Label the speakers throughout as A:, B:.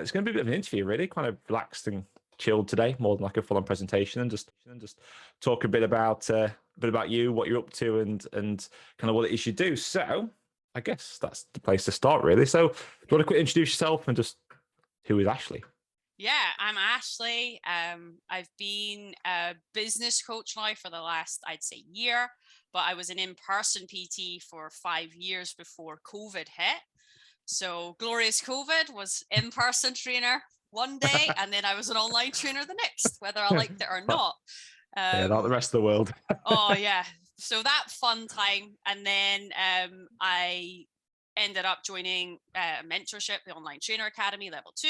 A: it's going to be a bit of an interview, really, kind of relaxed and chilled today, more than like a full-on presentation, and just talk a bit about you, what you're up to, and kind of what it is you do. So I guess that's the place to start, really. So do you want to quickly introduce yourself and just who is Ashley?
B: Yeah, I'm Ashley. I've been a business coach now for the last, I'd say, year, but I was an in-person PT for 5 years before COVID hit. So glorious COVID, was in-person trainer one day, and then I was an online trainer the next, whether I liked it or not.
A: Yeah, not the rest of the world.
B: Oh yeah, so that fun time, and then I ended up joining mentorship, the Online Trainer Academy Level 2.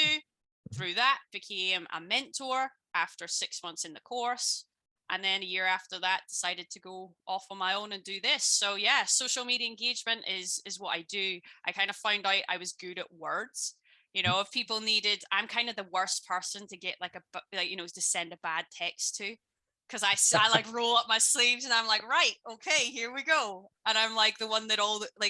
B: Through that, became a mentor after 6 months in the course. And then a year after that, decided to go off on my own and do this. So yeah, social media engagement is what I do. I kind of found out I was good at words. You know, if people needed, I'm kind of the worst person to get to send a bad text to. Because I like roll up my sleeves and I'm like, right, okay, here we go. And I'm like the one that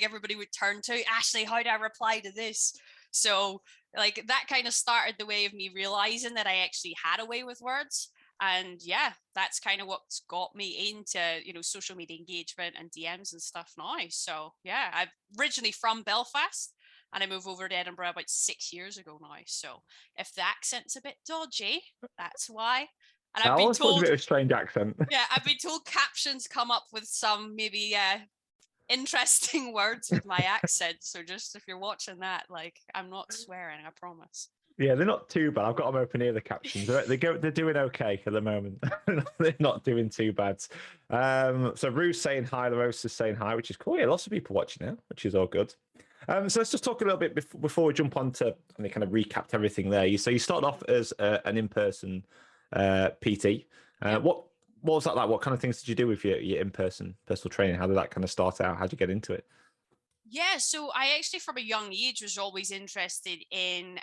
B: everybody would turn to. Ashley, how do I reply to this? So like that kind of started the way of me realizing that I actually had a way with words. And yeah, that's kind of what's got me into, social media engagement and DMs and stuff now. So yeah, I'm originally from Belfast and I moved over to Edinburgh about 6 years ago now. So if the accent's a bit dodgy, that's why. And
A: I
B: I've been
A: always thought it was a
B: told,
A: bit of a strange accent.
B: yeah, I've been told captions come up with some maybe interesting words with my accent. So just if you're watching that, like I'm not swearing, I promise.
A: Yeah, they're not too bad. I've got them open here, the captions. They're doing okay at the moment. They're not doing too bad. So Rue's saying hi, Larosa's is saying hi, which is cool. Yeah, lots of people watching now, which is all good. So let's just talk a little bit before we jump on to, and they kind of recapped everything there. So you started off as an in-person PT. What was that like? What kind of things did you do with your in-person personal training? How did that kind of start out? How did you get into it?
B: Yeah, so I actually from a young age was always interested in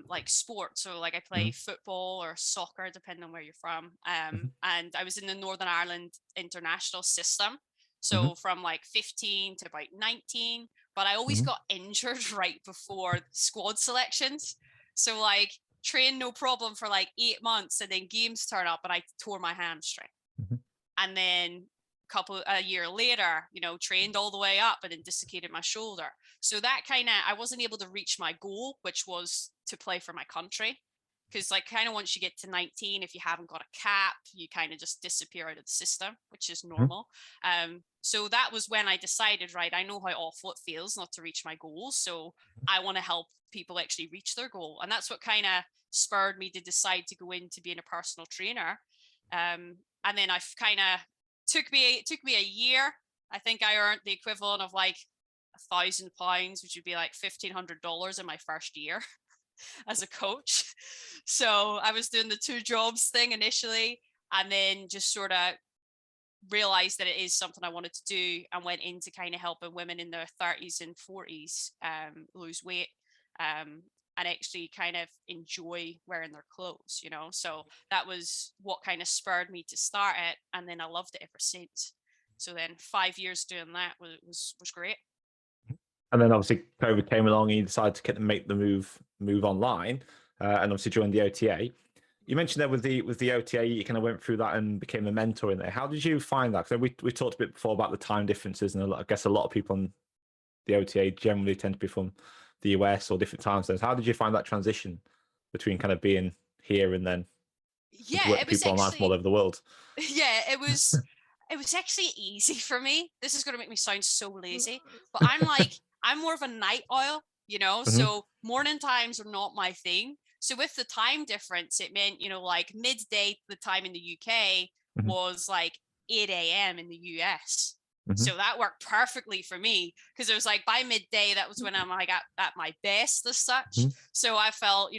B: like sport. So like I play football or soccer, depending on where you're from. And I was in the Northern Ireland international system. So from like 15 to about 19, but I always got injured right before squad selections. So like train no problem for like 8 months and then games turn up and I tore my hamstring. And then a year later, trained all the way up and then dislocated my shoulder. So that I wasn't able to reach my goal, which was to play for my country. Because like kind of once you get to 19, if you haven't got a cap, you kind of just disappear out of the system, which is normal. So that was when I decided, right, I know how awful it feels not to reach my goals. So I want to help people actually reach their goal. And that's what kind of spurred me to decide to go into being a personal trainer. And then I've kind of took me a year. I think I earned the equivalent of like £1,000, which would be like $1,500 in my first year as a coach. So I was doing the two jobs thing initially, and then just sort of realized that it is something I wanted to do, and went into kind of helping women in their 30s and 40s lose weight. And actually kind of enjoy wearing their clothes, So that was what kind of spurred me to start it. And then I loved it ever since. So then 5 years doing that was great.
A: And then obviously COVID came along and you decided to make the move online, and obviously joined the OTA. You mentioned there with the OTA, you kind of went through that and became a mentor in there. How did you find that? Because we talked a bit before about the time differences, and I guess a lot of people on the OTA generally tend to be from the US or different time zones. How did you find that transition between kind of being here and then
B: it was
A: people online from all over the world?
B: Yeah, it was actually easy for me. This is going to make me sound so lazy, but I'm more of a night owl, so morning times are not my thing. So with the time difference, it meant, like midday, the time in the UK was like 8 a.m. in the US. So that worked perfectly for me because it was like by midday, that was when I'm like at my best as such. So I felt,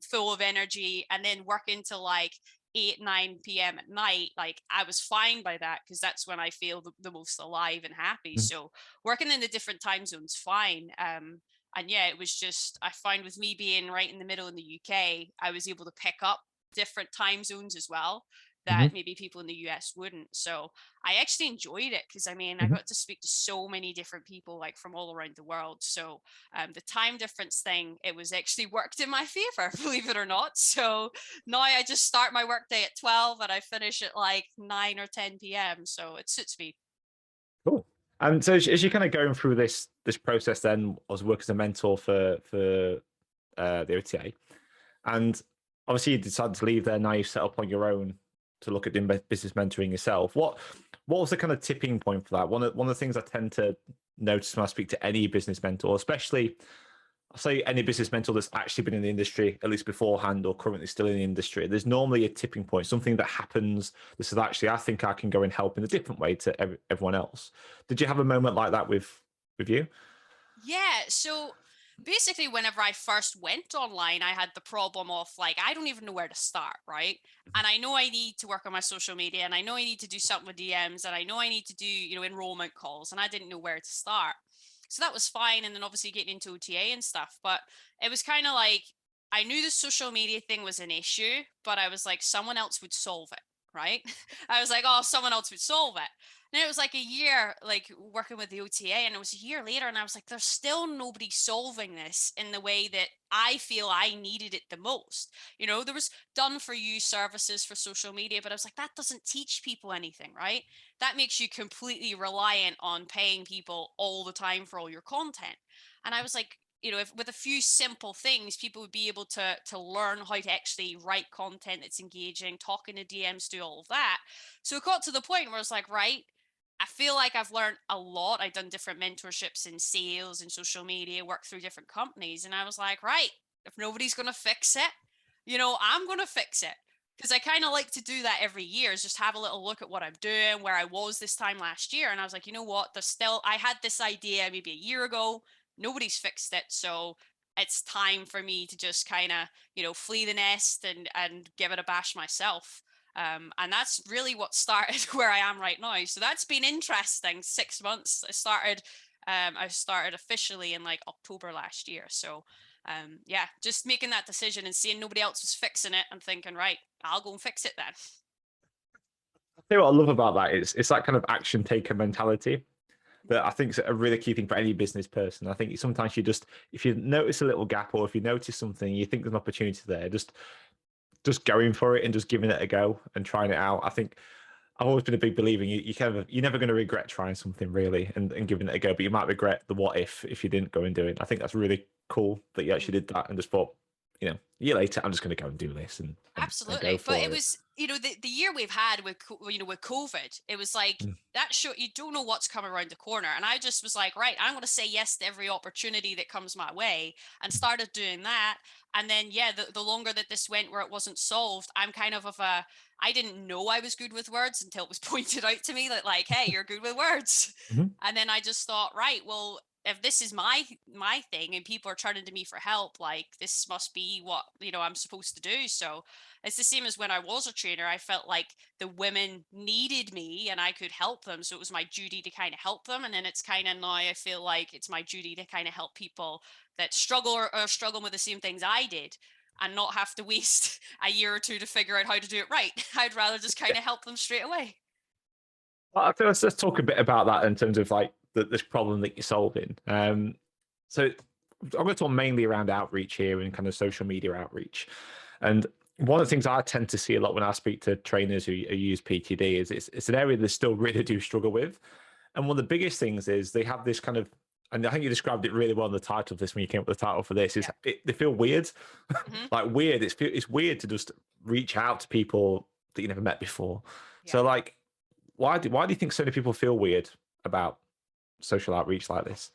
B: full of energy, and then working till like 8, 9 p.m. at night, like I was fine by that because that's when I feel the most alive and happy. So working in the different time zones, fine. And yeah, it was just, I find with me being right in the middle in the UK, I was able to pick up different time zones as well. that maybe people in the US wouldn't. So I actually enjoyed it because I mean, I got to speak to so many different people like from all around the world. So the time difference thing, it was actually worked in my favor, believe it or not. So now I just start my workday at 12 and I finish at like 9 or 10 p.m. So it suits me.
A: Cool. And so as you're kind of going through this process, then as work as a mentor for the OTA, and obviously you decided to leave there. Now you've set up on your own to look at doing business mentoring yourself. What was the kind of tipping point for that? One of the things I tend to notice when I speak to any business mentor, especially I'll say any business mentor that's actually been in the industry, at least beforehand or currently still in the industry, there's normally a tipping point, something that happens that says, actually, I think I can go and help in a different way to everyone else. Did you have a moment like that with you?
B: Yeah. So basically, whenever I first went online, I had the problem of like, I don't even know where to start, right? And I know I need to work on my social media and I know I need to do something with DMs and I know I need to do, enrollment calls and I didn't know where to start. So that was fine. And then obviously getting into OTA and stuff. But it was kind of like, I knew the social media thing was an issue, but I was like, someone else would solve it, right? I was like, oh, someone else would solve it. And it was like a year, like working with the OTA, and it was a year later, and I was like, there's still nobody solving this in the way that I feel I needed it the most. There was done for you services for social media, but I was like, that doesn't teach people anything, right? That makes you completely reliant on paying people all the time for all your content. And I was like, if with a few simple things, people would be able to learn how to actually write content that's engaging, talking to DMs, do all of that. So it got to the point where it's like, right, I feel like I've learned a lot. I've done different mentorships in sales and social media, worked through different companies. And I was like, right, if nobody's going to fix it, I'm going to fix it. Because I kind of like to do that every year, is just have a little look at what I'm doing, where I was this time last year. And I was like, you know what? I had this idea maybe a year ago. Nobody's fixed it. So it's time for me to just kind of, flee the nest and give it a bash myself. And that's really what started where I am right now. So that's been interesting. 6 months. I started officially in like October last year. So yeah, just making that decision and seeing nobody else was fixing it and thinking, right, I'll go and fix it then.
A: I think what I love about that is it's that kind of action taker mentality that I think is a really key thing for any business person. I think sometimes if you notice a little gap or if you notice something, you think there's an opportunity there, just going for it and just giving it a go and trying it out. I think I've always been a big believer. You're never going to regret trying something really and giving it a go, but you might regret the what if you didn't go and do it. I think that's really cool that you actually did that and just thought, a year later, I'm just going to go and do this and go
B: Absolutely. But
A: for
B: it
A: it.
B: was, the year we've had with COVID, it was like
A: Mm.
B: that show, you don't know what's coming around the corner. And I just was like, right, I'm going to say yes to every opportunity that comes my way and started doing that. And then, yeah, the longer that this went where it wasn't solved, I'm kind of I didn't know I was good with words until it was pointed out to me that like, hey, you're good with words.
A: Mhm.
B: And then I just thought, right, well, if this is my thing and people are turning to me for help, like this must be what I'm supposed to do. So it's the same as when I was a trainer. I felt like the women needed me and I could help them, so it was my duty to kind of help them. And then it's kind of now I feel like it's my duty to kind of help people that struggle or struggle with the same things I did and not have to waste a year or two to figure out how to do it right. I'd rather just kind of help them straight away.
A: Well, I think let's talk a bit about that in terms of like this problem that you're solving. So I'm going to talk mainly around outreach here and kind of social media outreach. And one of the things I tend to see a lot when I speak to trainers who use PTD is it's an area they still really do struggle with. And one of the biggest things is they have this kind of, and I think you described it really well in the title of this when you came up with the title for this, is
B: Yeah.
A: they feel weird.
B: Hmm.
A: Like weird. It's weird to just reach out to people that you never met before.
B: Yeah.
A: So like, why do you think so many people feel weird about social outreach like this?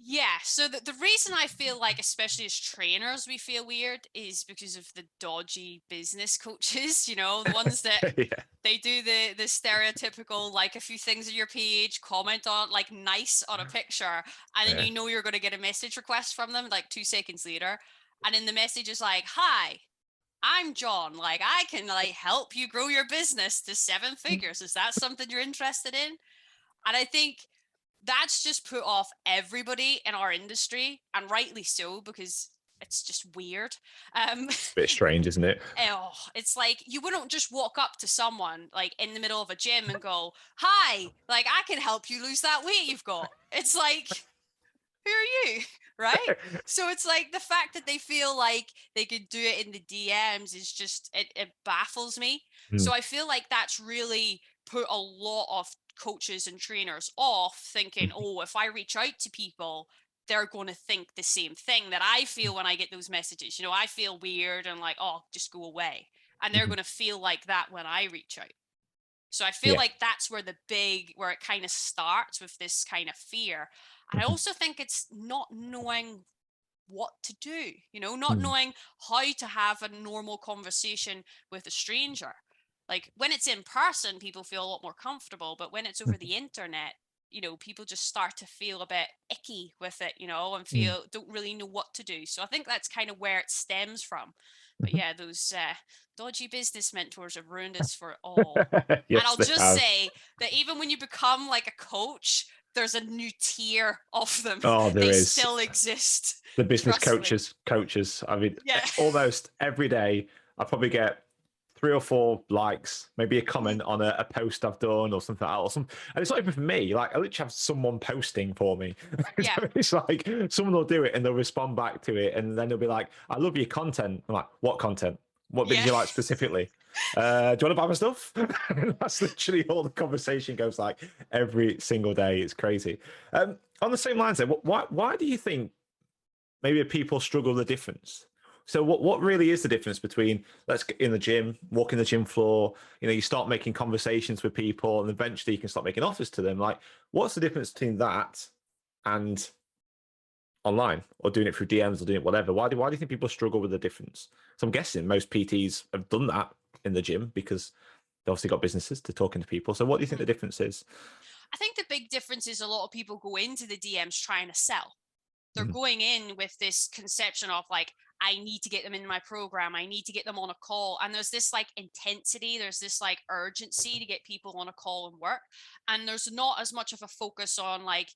B: Yeah, so the reason I feel like, especially as trainers, we feel weird is because of the dodgy business coaches, the ones that
A: Yeah,
B: they do the stereotypical, like a few things on your page, comment on like nice on a picture, and then
A: yeah.
B: you're going to get a message request from them like 2 seconds later. And then the message is like, hi, I'm John. Like, I can like help you grow your business to 7 figures. Is that something you're interested in? And I think that's just put off everybody in our industry, and rightly so, because it's just weird. Um,
A: Bit strange, isn't it?
B: oh, it's like you wouldn't just walk up to someone like in the middle of a gym and go, "Hi, like I can help you lose that weight you've got." It's like, who are you? Right? So it's like the fact that they feel like they could do it in the DMs is just, it baffles me. So
A: Mm.
B: I feel like that's really put a lot of coaches and trainers off, thinking, oh, if I reach out to people, they're going to think the same thing that I feel when I get those messages. You know, I feel weird and like, oh, just go away. And they're
A: Mhm.
B: going to feel like that when I reach out. So I feel
A: Yeah.
B: like that's where where it kind of starts with this kind of fear. And I
A: Mhm.
B: also think it's not knowing what to do, you know, not
A: Mm.
B: knowing how to have a normal conversation with a stranger. Like when it's in person, people feel a lot more comfortable, but when it's over
A: Mhm.
B: the internet, you know, people just start to feel a bit icky with it, you know, and
A: Mm.
B: feel don't really know what to do. So I think that's kind of where it stems from. But
A: Mhm.
B: yeah, those dodgy business mentors have ruined us for all. And
A: Yes,
B: I'll
A: they
B: just
A: have.
B: say that even when you become like a coach, there's a new tier of them.
A: Oh, there
B: They
A: is.
B: still exist.
A: The business
B: Trust me.
A: coaches. I mean,
B: Yeah.
A: almost every day I probably get 3 or 4 likes, maybe a comment on a post I've done or something like that, or some. And it's not even for me. Like I literally have someone posting for me.
B: Yeah.
A: It's like someone will do it and they'll respond back to it, and then they'll be like, "I love your content." I'm like, "What content? What bit did
B: Yeah.
A: you like specifically? Do you want to buy my stuff?" That's literally all the conversation goes like every single day. It's crazy. On the same lines, then, why do you think maybe people struggle the difference? So what really is the difference between let's get in the gym, walk in the gym floor, you start making conversations with people and eventually you can start making offers to them. Like what's the difference between that and online or doing it through DMs or doing it whatever? Why do you think people struggle with the difference? So I'm guessing most PTs have done that in the gym because they obviously got businesses to talking to people. So what do you think the
B: Mhm.
A: difference is?
B: I think the big difference is a lot of people go into the DMs trying to sell. They're
A: Mhm.
B: going in with this conception of like, I need to get them in my program. I need to get them on a call. And there's this like intensity, there's this like urgency to get people on a call and work. And there's not as much of a focus on like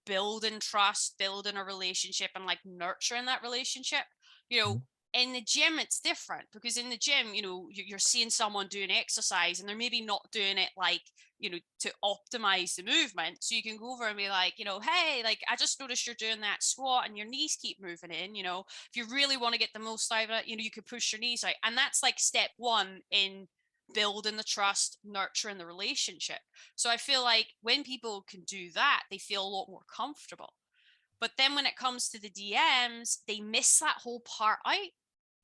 B: building trust, building a relationship, and like nurturing that relationship. You know,
A: Mhm.
B: in the gym, it's different because in the gym, you know, you're seeing someone doing exercise and they're maybe not doing it like, you know, to optimize the movement. So you can go over and be like, you know, hey, like I just noticed you're doing that squat and your knees keep moving in. You know, if you really want to get the most out of it, you know, you could push your knees out. And that's like step one in building the trust, nurturing the relationship. So I feel like when people can do that, they feel a lot more comfortable. But then when it comes to the DMs, they miss that whole part out,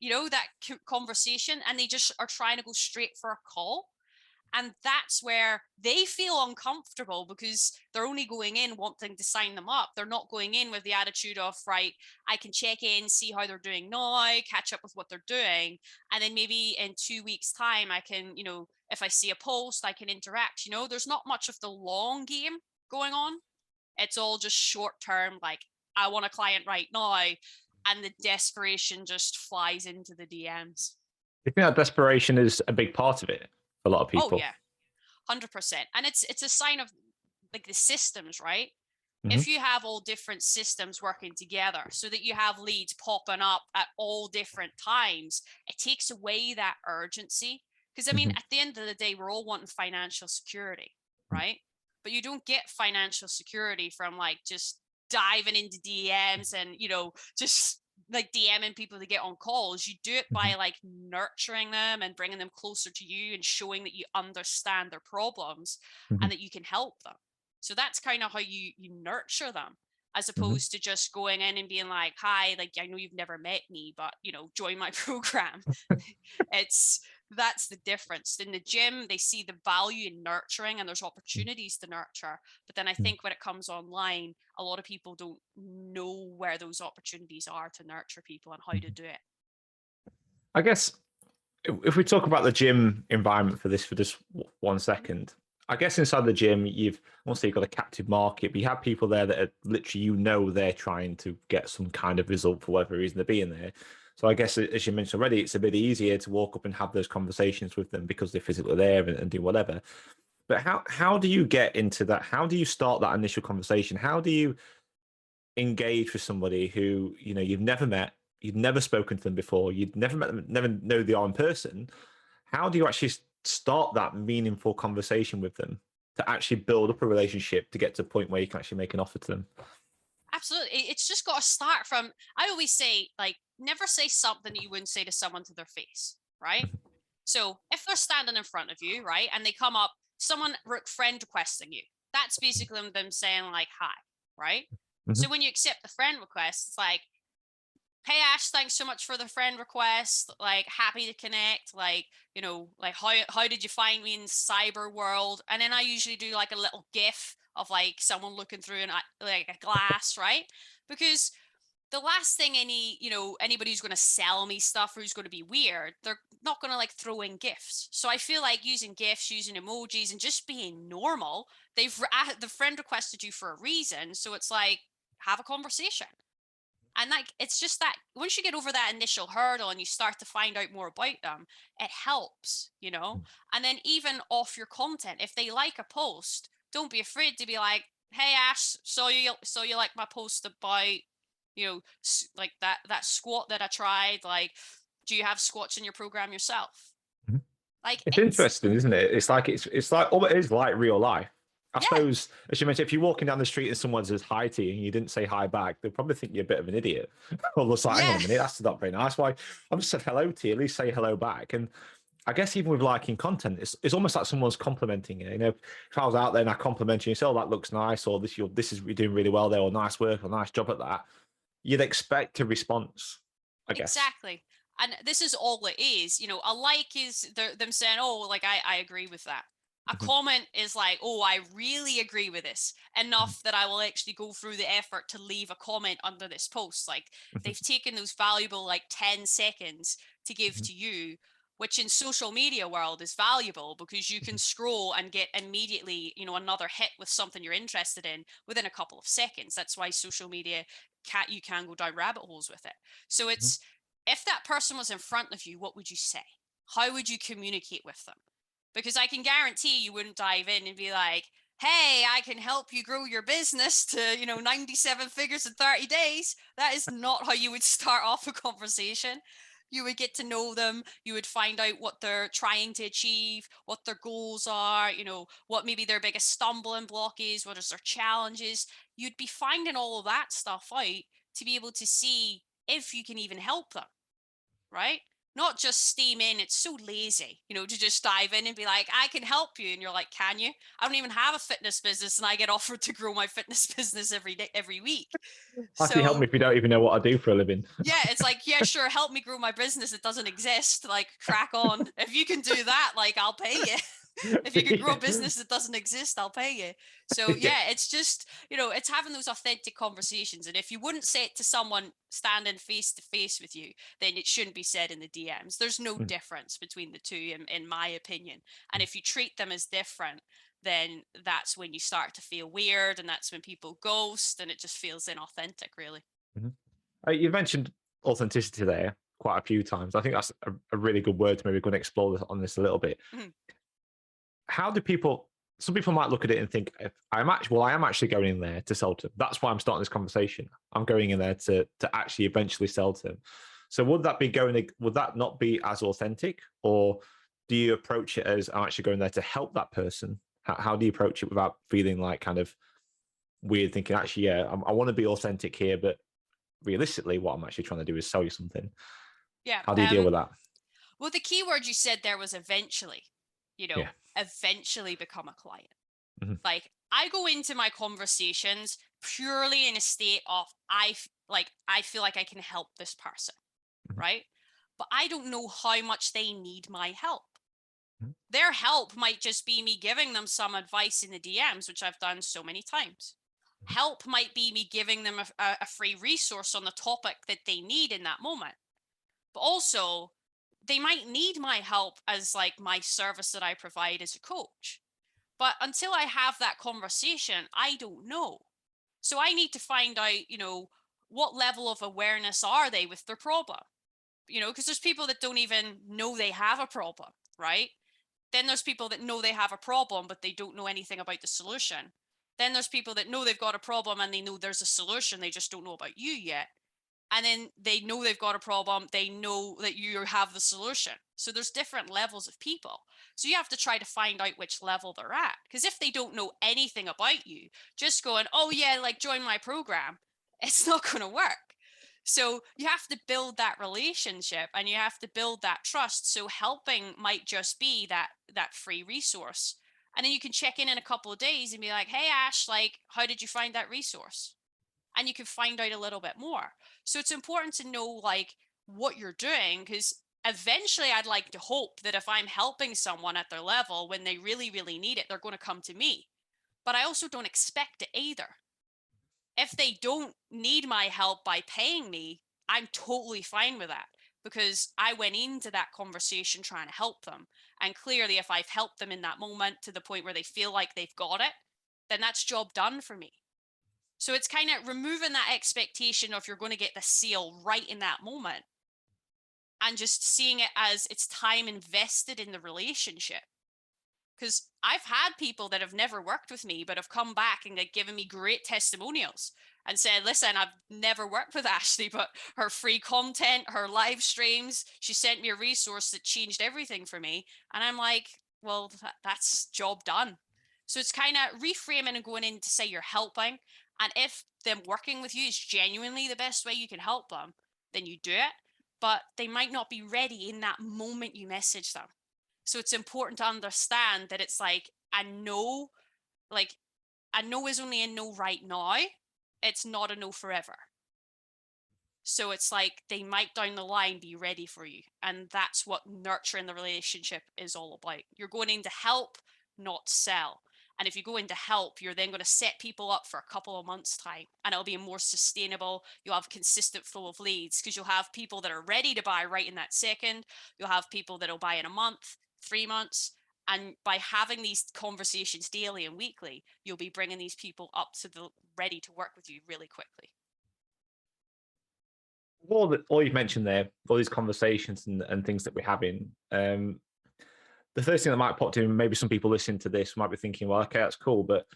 B: you know, that conversation, and they just are trying to go straight for a call. And that's where they feel uncomfortable because they're only going in wanting to sign them up. They're not going in with the attitude of, right, I can check in, see how they're doing now, catch up with what they're doing. And then maybe in 2 weeks' time, I can, you know, if I see a post, I can interact. You know, there's not much of the long game going on. It's all just short term, like, I want a client right now. And the desperation just flies into the DMs.
A: Do you think that desperation is a big part of it for a lot of
B: Oh,
A: people?
B: yeah. 100%. And it's a sign of like the systems, right?
A: Hmm.
B: If you have all different systems working together so that you have leads popping up at all different times, it takes away that urgency. Because I mean,
A: Hmm.
B: at the end of the day, we're all wanting financial security, right? But you don't get financial security from like just diving into DMs and, you know, just like DMing people to get on calls. You do it
A: Hmm.
B: by like nurturing them and bringing them closer to you and showing that you understand their problems
A: Hmm.
B: and that you can help them. So that's kind of how you nurture them, as
A: Hmm.
B: opposed to just going in and being like, hi, like I know you've never met me, but you know, join my program. It's That's the difference. In the gym, they see the value in nurturing and there's opportunities to nurture. But then I think when it comes online, a lot of people don't know where those opportunities are to nurture people and how to do it.
A: I guess if we talk about the gym environment for just 1 second, I guess inside the gym, you've also you've got a captive market, but you have people there that are literally, they're trying to get some kind of result for whatever reason they're being there. So I guess, as you mentioned already, it's a bit easier to walk up and have those conversations with them because they're physically there and do whatever. But how do you get into that? How do you start that initial conversation? How do you engage with somebody who you've never met? you'd never spoken to them before, you'd never met them, never know who they are in person. How do you actually start that meaningful conversation with them to actually build up a relationship to get to a point where you can actually make an offer to them?
B: Absolutely. It's just got to start from, I always say, like, never say something that you wouldn't say to someone to their face, right? So if they're standing in front of you, right, and they come up, someone friend requesting you, that's basically them saying like hi, right?
A: Mm-hmm.
B: So when you accept the friend request, it's like, hey Ash, thanks so much for the friend request. Like, happy to connect. Like, like how did you find me in cyber world? And then I usually do like a little GIF of like someone looking through like a glass, right? Because the last thing anybody who's going to sell me stuff or who's going to be weird, they're not going to like throw in gifts. So I feel like using gifts, using emojis, and just being normal. The friend requested you for a reason, so it's like, have a conversation. And like, it's just that once you get over that initial hurdle and you start to find out more about them, it helps. And then even off your content, if they like a post, don't be afraid to be like, hey Ash, so you like my post about, like that squat that I tried. Like, do you have squats in your program yourself? Like,
A: It's interesting, isn't it? It's like oh, it is like real life. I
B: yeah,
A: suppose, as you mentioned, if you're walking down the street and someone says hi to you and you didn't say hi back, they'll probably think you're a bit of an idiot. Or they'll say, hang on
B: yeah,
A: a minute, that's not very nice. Why I've just said hello to you, at least say hello back. And I guess even with liking content, it's almost like someone's complimenting you. If I was out there and I compliment you and say, oh, that looks nice, or this is you're doing really well there, or nice work, or nice job at that, you'd expect a response, I guess.
B: exactly. And this is all it is. A like is them saying, oh, like, I agree with that. A
A: Mhm,
B: comment is like, oh, I really agree with this
A: mhm,
B: enough that I will actually go through the effort to leave a comment under this post. Like,
A: mhm,
B: they've taken those valuable like 10 seconds to give
A: mhm,
B: to you, which in social media world is valuable because you can
A: mhm,
B: scroll and get immediately, another hit with something you're interested in within a couple of seconds. That's why social media you can go down rabbit holes with it. So
A: mhm.
B: it's, if that person was in front of you, what would you say? How would you communicate with them? Because I can guarantee you wouldn't dive in and be like, hey, I can help you grow your business to, 97 figures in 30 days. That is not how you would start off a conversation. You would get to know them. You would find out what they're trying to achieve, what their goals are, what maybe their biggest stumbling block is, what is their challenges. You'd be finding all of that stuff out to be able to see if you can even help them, right? Not just steam in. It's so lazy, to just dive in and be like, I can help you. And you're like, can you? I don't even have a fitness business and I get offered to grow my fitness business every day, every week.
A: How can you help
B: So
A: me if you don't even know what I do for a living?
B: yeah, it's like, yeah, sure, help me grow my business. It doesn't exist. Like, crack on. If you can do that, like, I'll pay you. If you can grow a
A: Yeah.
B: business that doesn't exist, I'll pay you. So
A: Yeah.
B: yeah, it's just, it's having those authentic conversations. And if you wouldn't say it to someone standing face to face with you, then it shouldn't be said in the DMs. There's no
A: Mm,
B: difference between the two, in my opinion. And if you treat them as different, then that's when you start to feel weird, and that's when people ghost, and it just feels inauthentic, really.
A: mhm. You mentioned authenticity there quite a few times. I think that's a really good word to maybe go and explore on this a little bit.
B: Mhm.
A: How do people? Some people might look at it and think, if I am actually going in there to sell to them. That's why I'm starting this conversation. I'm going in there to actually eventually sell to them. So would that not be as authentic, or do you approach it as I'm actually going there to help that person? How do you approach it without feeling like kind of weird, thinking actually, yeah, I want to be authentic here, but realistically, what I'm actually trying to do is sell you something.
B: Yeah.
A: How do you deal with that?
B: Well, the key word you said there was eventually,
A: Yeah.
B: eventually become a client.
A: Mhm,
B: Like, I go into my conversations purely in a state of, I feel like I can help this person,
A: mhm,
B: right? But I don't know how much they need my help.
A: mhm,
B: Their help might just be me giving them some advice in the DMs, which I've done so many times. Help might be me giving them a free resource on the topic that they need in that moment. But also, they might need my help as like my service that I provide as a coach. But until I have that conversation, I don't know. So I need to find out, what level of awareness are they with their problem? Because there's people that don't even know they have a problem, right? Then there's people that know they have a problem, but they don't know anything about the solution. Then there's people that know they've got a problem and they know there's a solution, they just don't know about you yet. And then they know they've got a problem. They know that you have the solution. So there's different levels of people. So you have to try to find out which level they're at. Because if they don't know anything about you, just going, oh yeah, like join my program, it's not going to work. So you have to build that relationship and you have to build that trust. So helping might just be that free resource. And then you can check in a couple of days and be like, hey Ash, like, how did you find that resource? And you can find out a little bit more. So it's important to know like what you're doing, because eventually I'd like to hope that if I'm helping someone at their level when they really, really need it, they're going to come to me. But I also don't expect it either. If they don't need my help by paying me, I'm totally fine with that because I went into that conversation trying to help them. And clearly, if I've helped them in that moment to the point where they feel like they've got it, then that's job done for me. So it's kind of removing that expectation of you're going to get the sale right in that moment and just seeing it as it's time invested in the relationship. Because I've had people that have never worked with me but have come back and like given me great testimonials and said, listen, I've never worked with Ashley, but her free content, her live streams, she sent me a resource that changed everything for me. And I'm like, well, that's job done. So it's kind of reframing and going in to say you're helping. And if them working with you is genuinely the best way you can help them, then you do it. But they might not be ready in that moment you message them. So it's important to understand that it's like like a no is only a no right now. It's not a no forever. So it's like they might down the line be ready for you. And that's what nurturing the relationship is all about. You're going in to help, not sell. And if you go in to help, you're then going to set people up for a couple of months' time and it'll be more sustainable. You'll have consistent flow of leads because you'll have people that are ready to buy right in that second. You'll have people that'll buy in a month, 3 months. And by having these conversations daily and weekly, you'll be bringing these people up to the ready to work with you really quickly.
A: All you've mentioned there, all these conversations and things that we're having, the first thing that might pop to maybe some people listening to this might be thinking, well, okay, that's cool. But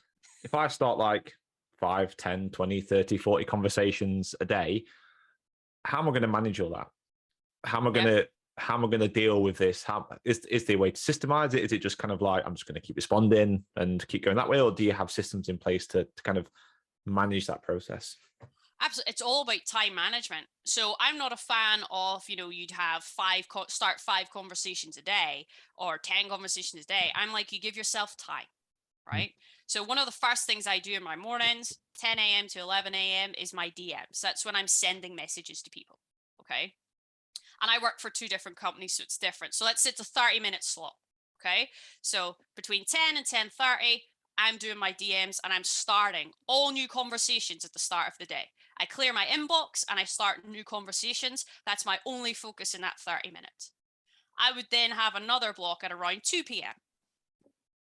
A: if I start like 5, 10, 20, 30, 40 conversations a day, how am I going to manage all that? How am I going to deal with this? How is there a way to systemize it? Is it just kind of like I'm just going to keep responding and keep going that way, or do you have systems in place to kind of manage that process?
B: Absolutely, it's all about time management. So I'm not a fan of, you'd have start 5 conversations a day or 10 conversations a day. I'm like, you give yourself time, right? So one of the first things I do in my mornings, 10 a.m. to 11 a.m. is my DMs. That's when I'm sending messages to people. Okay. And I work for 2 different companies, so it's different. So let's say it's a 30-minute slot. Okay. So between 10 and 10:30, I'm doing my DMs and I'm starting all new conversations at the start of the day. I clear my inbox and I start new conversations. That's my only focus in that 30 minutes. I would then have another block at around 2 p.m.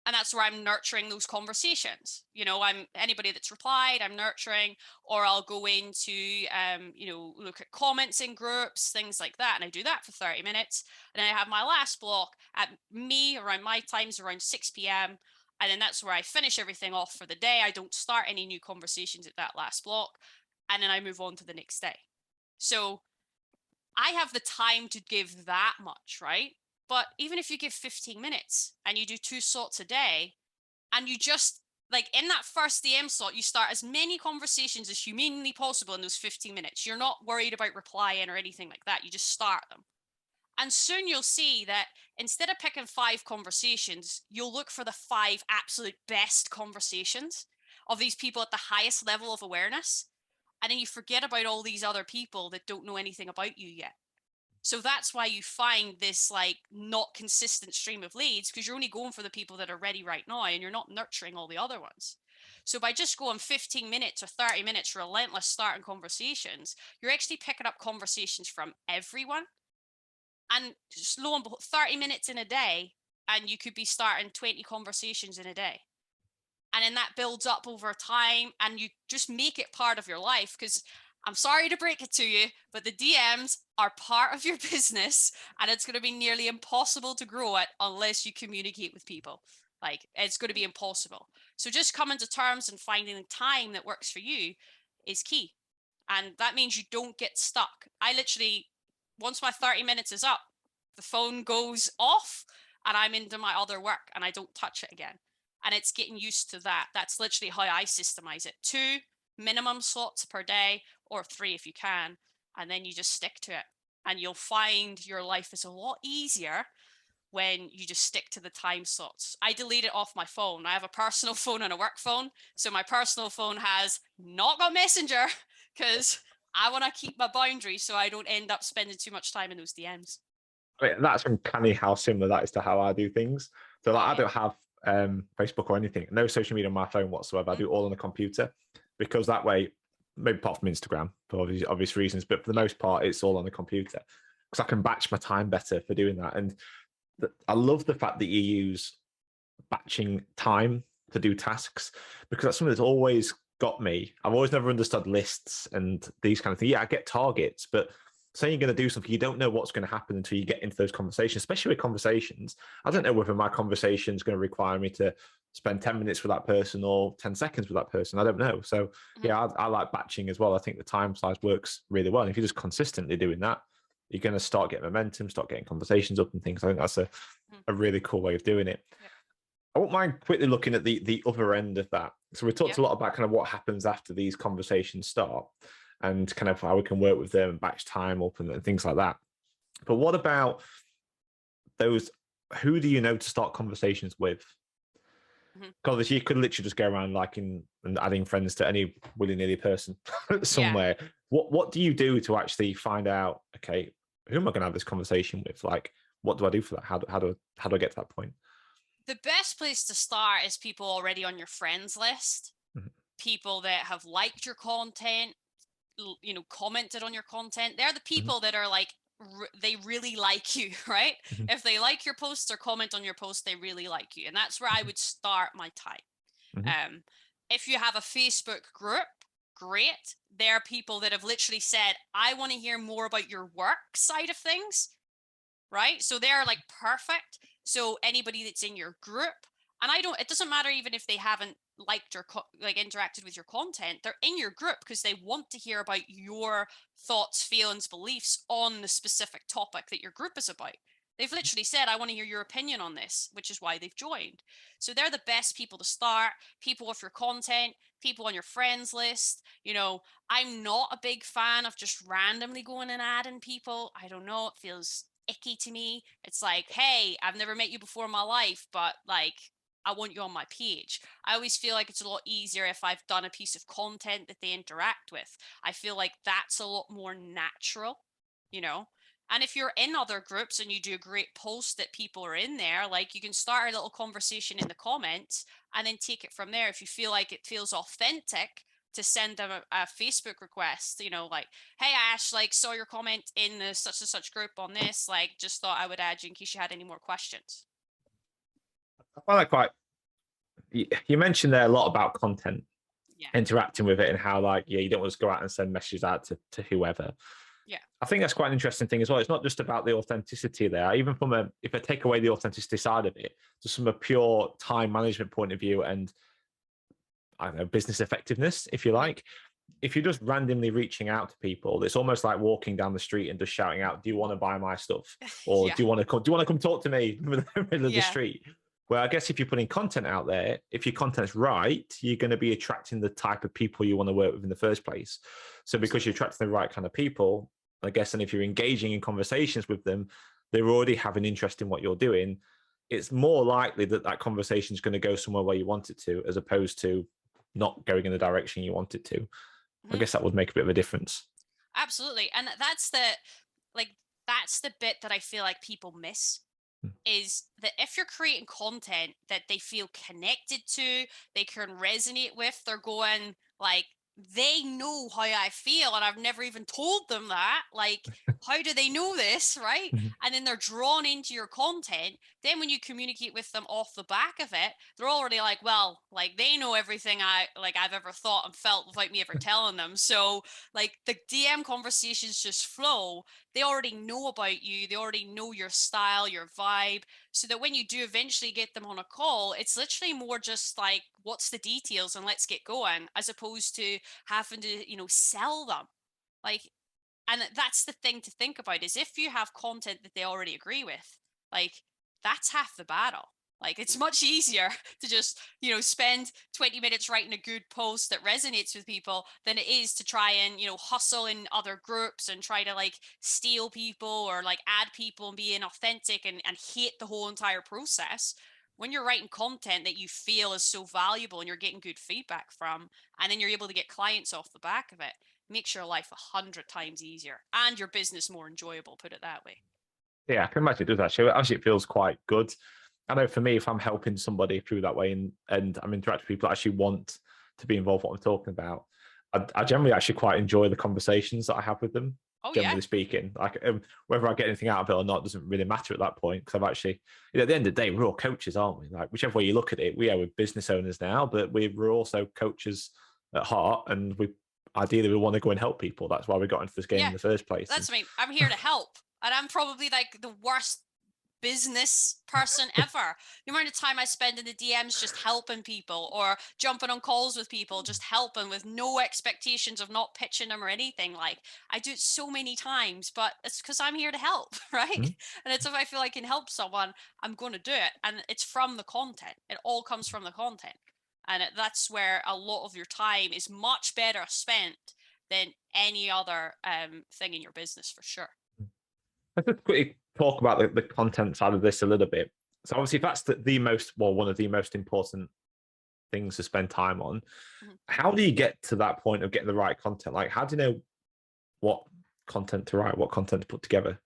B: And that's where I'm nurturing those conversations. I'm anybody that's replied, I'm nurturing, or I'll go into, look at comments in groups, things like that. And I do that for 30 minutes. And then I have my last block at around my times around 6 p.m. And then that's where I finish everything off for the day. I don't start any new conversations at that last block. And then I move on to the next day. So I have the time to give that much, right? But even if you give 15 minutes and you do 2 slots a day, and you just like in that first DM slot, you start as many conversations as humanly possible in those 15 minutes. You're not worried about replying or anything like that. You just start them. And soon you'll see that instead of picking 5 conversations, you'll look for the 5 absolute best conversations of these people at the highest level of awareness. And then you forget about all these other people that don't know anything about you yet. So that's why you find this like not consistent stream of leads, because you're only going for the people that are ready right now and you're not nurturing all the other ones. So by just going 15 minutes or 30 minutes relentless starting conversations, you're actually picking up conversations from everyone. And just lo and behold, 30 minutes in a day, and you could be starting 20 conversations in a day. And then that builds up over time and you just make it part of your life. Because I'm sorry to break it to you, but the DMs are part of your business and it's going to be nearly impossible to grow it unless you communicate with people. Like it's going to be impossible. So just coming to terms and finding the time that works for you is key. And that means you don't get stuck. I literally, once my 30 minutes is up, the phone goes off and I'm into my other work and I don't touch it again. And it's getting used to that. That's literally how I systemize it. 2 minimum slots per day, or 3 if you can. And then you just stick to it. And you'll find your life is a lot easier when you just stick to the time slots. I delete it off my phone. I have a personal phone and a work phone. So my personal phone has not got Messenger because I want to keep my boundaries so I don't end up spending too much time in those DMs.
A: I mean, that's uncanny how similar that is to how I do things. So like, I don't have Facebook or anything, no social media on my phone whatsoever. I do all on the computer because that way, maybe apart from Instagram for obvious reasons, but for the most part, it's all on the computer because I can batch my time better for doing that. And I love the fact that you use batching time to do tasks because that's something that's always got me. I've always never understood lists and these kind of things. Yeah, I get targets, but saying you're going to do something, you don't know what's going to happen until you get into those conversations, especially with conversations. I don't know whether my conversation is going to require me to spend 10 minutes with that person or 10 seconds with that person. I don't know. So yeah, I like batching as well. I think the time size works really well. And if you're just consistently doing that, you're going to start getting momentum, start getting conversations up and things. I think that's a really cool way of doing it.
B: Yep.
A: I won't mind quickly looking at the other end of that. So we talked a lot about kind of what happens after these conversations start and kind of how we can work with them and batch time up and things like that. But what about those, who do you know to start conversations with? Because you could literally just go around liking and adding friends to any willy-nilly person somewhere. What do you do to actually find out, okay, who am I going to have this conversation with? Like, what do I do for that? How do I get to that point?
B: The best place to start is people already on your friends list, people that have liked your content, commented on your content. They're the people that are like, they really like you, right? If they like your posts or comment on your post, they really like you. And that's where I would start my time. If you have a Facebook group, great. There are people that have literally said, I want to hear more about your work side of things, right? So they're like perfect. So anybody that's in your group, and it doesn't matter even if they haven't liked or interacted with your content, they're in your group because they want to hear about your thoughts, feelings, beliefs on the specific topic that your group is about. They've literally said, I want to hear your opinion on this, which is why they've joined. So they're the best people to start. People with your content, people on your friends list. I'm not a big fan of just randomly going and adding people. I don't know, it feels icky to me. It's like, hey, I've never met you before in my life, but like, I want you on my page. I always feel like it's a lot easier if I've done a piece of content that they interact with. I feel like that's a lot more natural, And if you're in other groups and you do a great post that people are in there, like you can start a little conversation in the comments and then take it from there. If you feel like it feels authentic to send them a Facebook request, like, hey Ash, like saw your comment in the such and such group on this, like just thought I would add you in case you had any more questions.
A: I find that quite, you mentioned there a lot about content, interacting with it and how you don't want to go out and send messages out to whoever. I think that's quite an interesting thing as well. It's not just about the authenticity there. Even if I take away the authenticity side of it, just from a pure time management point of view and I don't know, business effectiveness, if you like, if you're just randomly reaching out to people, it's almost like walking down the street and just shouting out, do you want to buy my stuff? Or do you want to come talk to me in the middle of the street? Well, I guess if you're putting content out there, if your content's right, you're going to be attracting the type of people you want to work with in the first place. So because you're attracting the right kind of people, I guess, and if you're engaging in conversations with them, they already have an interest in what you're doing. It's more likely that conversation is going to go somewhere where you want it to, as opposed to not going in the direction you want it to. I guess that would make a bit of a difference.
B: Absolutely. And that's the bit that I feel like people miss. Is that if you're creating content that they feel connected to, they can resonate with, they're going like, they know how I feel and I've never even told them that. Like, how do they know this, right? And then they're drawn into your content. Then when you communicate with them off the back of it, they're already like, well, like they know everything I've ever thought and felt without me ever telling them. So like the DM conversations just flow. They already know about you. They already know your style, your vibe, so that when you do eventually get them on a call, it's literally more just like, what's the details and let's get going, as opposed to having to, sell them. Like, and that's the thing to think about, is if you have content that they already agree with, like, that's half the battle. Like, it's much easier to just, spend 20 minutes writing a good post that resonates with people than it is to try and, hustle in other groups and try to like steal people or like add people and be inauthentic and hate the whole entire process. When you're writing content that you feel is so valuable and you're getting good feedback from, and then you're able to get clients off the back of it, makes your life 100 times easier and your business more enjoyable, put it that way.
A: Yeah, I can imagine it does actually. Actually, it feels quite good. I know for me, if I'm helping somebody through that way and I'm interacting with people that actually want to be involved in what I'm talking about, I generally actually quite enjoy the conversations that I have with them,
B: Oh yeah.
A: generally speaking. Like whether I get anything out of it or not doesn't really matter at that point, because I've actually, at the end of the day, we're all coaches, aren't we? Like whichever way you look at it, we're business owners now, but we're also coaches at heart, and we want to go and help people. That's why we got into this game
B: Yeah.
A: in the first place.
B: That's me. I'm here to help. And I'm probably like the worst business person ever. The amount of time I spend in the DMs just helping people or jumping on calls with people, just helping with no expectations of not pitching them or anything. Like, I do it so many times, but it's because I'm here to help, right?
A: Mm-hmm.
B: And it's if I feel I can help someone, I'm going to do it. And it's from the content. It all comes from the content. And that's where a lot of your time is much better spent than any other thing in your business, for sure.
A: Let's just quickly talk about the content side of this a little bit. So obviously, if that's one of the most important things to spend time on, how do you get to that point of getting the right content? Like, how do you know what content to write, what content to put together?